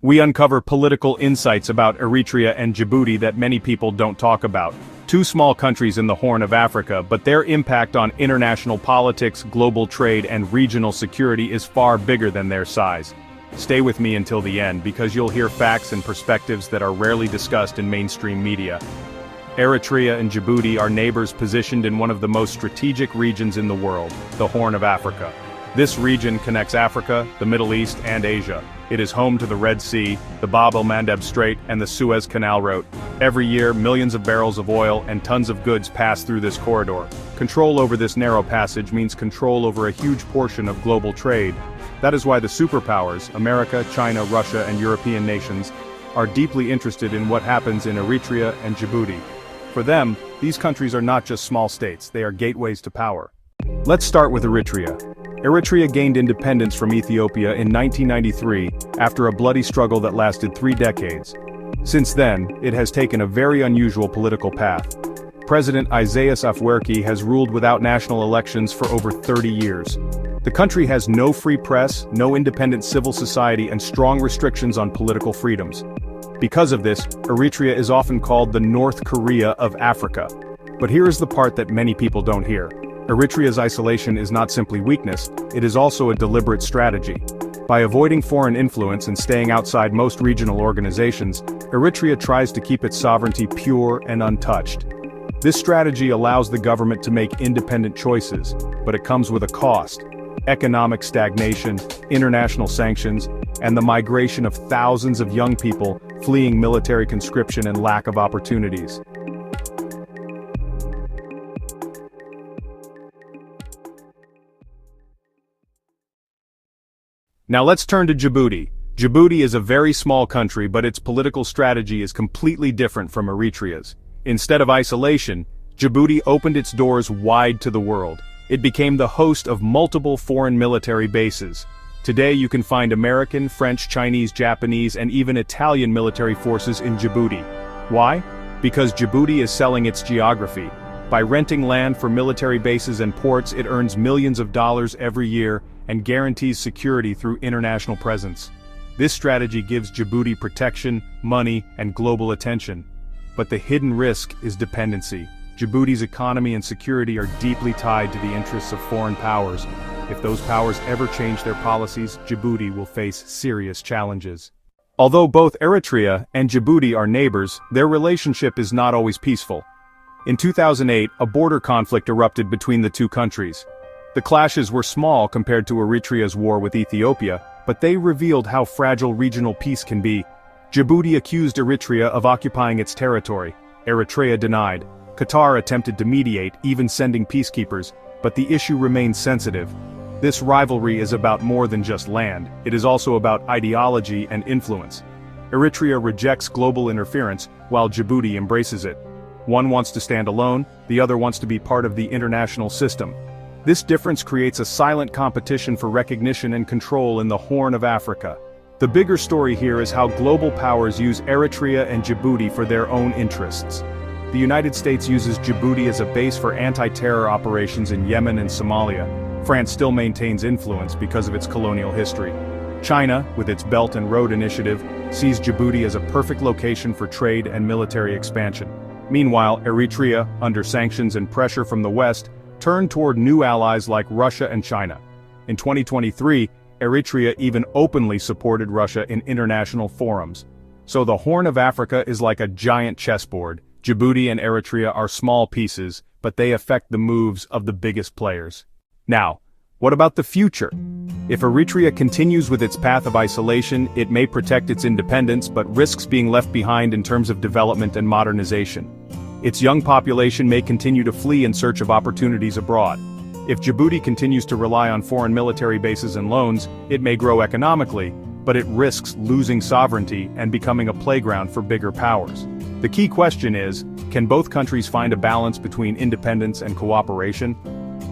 We uncover political insights about Eritrea and Djibouti that many people don't talk about. Two small countries in the Horn of Africa, but their impact on international politics, global trade, and regional security is far bigger than their size. Stay with me until the end because you'll hear facts and perspectives that are rarely discussed in mainstream media. Eritrea and Djibouti are neighbors positioned in one of the most strategic regions in the world, the Horn of Africa. This region connects Africa, the Middle East, and Asia. It is home to the Red Sea, the el-Mandeb Strait, and the Suez Canal route. Every year, millions of barrels of oil and tons of goods pass through this corridor. Control over this narrow passage means control over a huge portion of global trade. That is why the superpowers, America, China, Russia, and European nations, are deeply interested in what happens in Eritrea and Djibouti. For them, these countries are not just small states, they are gateways to power. Let's start with Eritrea. Eritrea gained independence from Ethiopia in 1993 after a bloody struggle that lasted 3 decades. Since then, it has taken a very unusual political path. President Isaias Afwerki has ruled without national elections for over 30 years. The country has no free press, no independent civil society, and strong restrictions on political freedoms. Because of this, Eritrea is often called the North Korea of Africa. But here is the part that many people don't hear. Eritrea's isolation is not simply weakness, it is also a deliberate strategy. By avoiding foreign influence and staying outside most regional organizations, Eritrea tries to keep its sovereignty pure and untouched. This strategy allows the government to make independent choices, but it comes with a cost. Economic stagnation, international sanctions, and the migration of thousands of young people fleeing military conscription and lack of opportunities. Now let's turn to Djibouti. Djibouti is a very small country, but its political strategy is completely different from Eritrea's. Instead of isolation, Djibouti opened its doors wide to the world. It became the host of multiple foreign military bases. Today you can find American, French, Chinese, Japanese, and even Italian military forces in Djibouti. Why? Because Djibouti is selling its geography. By renting land for military bases and ports, it earns millions of dollars every year and guarantees security through international presence. This strategy gives Djibouti protection, money, and global attention. But the hidden risk is dependency. Djibouti's economy and security are deeply tied to the interests of foreign powers. If those powers ever change their policies, Djibouti will face serious challenges. Although both Eritrea and Djibouti are neighbors, their relationship is not always peaceful. In 2008, a border conflict erupted between the two countries. The clashes were small compared to Eritrea's war with Ethiopia, but they revealed how fragile regional peace can be. Djibouti accused Eritrea of occupying its territory. Eritrea denied. Qatar attempted to mediate, even sending peacekeepers, but the issue remained sensitive. This rivalry is about more than just land, it is also about ideology and influence. Eritrea rejects global interference, while Djibouti embraces it. One wants to stand alone, the other wants to be part of the international system. This difference creates a silent competition for recognition and control in the Horn of Africa. The bigger story here is how global powers use Eritrea and Djibouti for their own interests. The United States uses Djibouti as a base for anti-terror operations in Yemen and Somalia. France still maintains influence because of its colonial history. China, with its Belt and Road Initiative, sees Djibouti as a perfect location for trade and military expansion. Meanwhile, Eritrea, under sanctions and pressure from the West, turned toward new allies like Russia and China. In 2023, Eritrea even openly supported Russia in international forums. So the Horn of Africa is like a giant chessboard. Djibouti and Eritrea are small pieces, but they affect the moves of the biggest players. Now, what about the future? If Eritrea continues with its path of isolation, it may protect its independence but risks being left behind in terms of development and modernization. Its young population may continue to flee in search of opportunities abroad. If Djibouti continues to rely on foreign military bases and loans, it may grow economically, but it risks losing sovereignty and becoming a playground for bigger powers. The key question is, can both countries find a balance between independence and cooperation?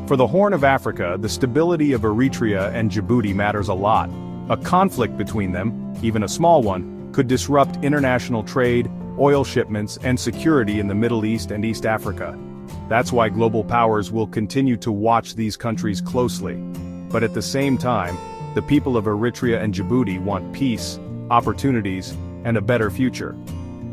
For the Horn of Africa, the stability of Eritrea and Djibouti matters a lot. A conflict between them, even a small one, could disrupt international trade, oil shipments, and security in the Middle East and East Africa. That's why global powers will continue to watch these countries closely. But at the same time, the people of Eritrea and Djibouti want peace, opportunities, and a better future.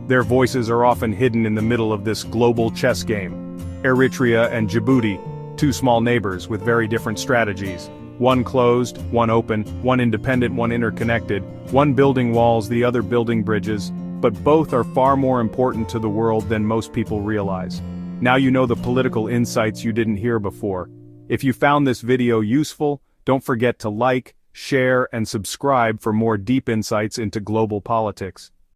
Their voices are often hidden in the middle of this global chess game. Eritrea and Djibouti, two small neighbors with very different strategies. One closed, one open, one independent, one interconnected, one building walls, the other building bridges, but both are far more important to the world than most people realize. Now you know the political insights you didn't hear before. If you found this video useful, don't forget to like, share, and subscribe for more deep insights into global politics.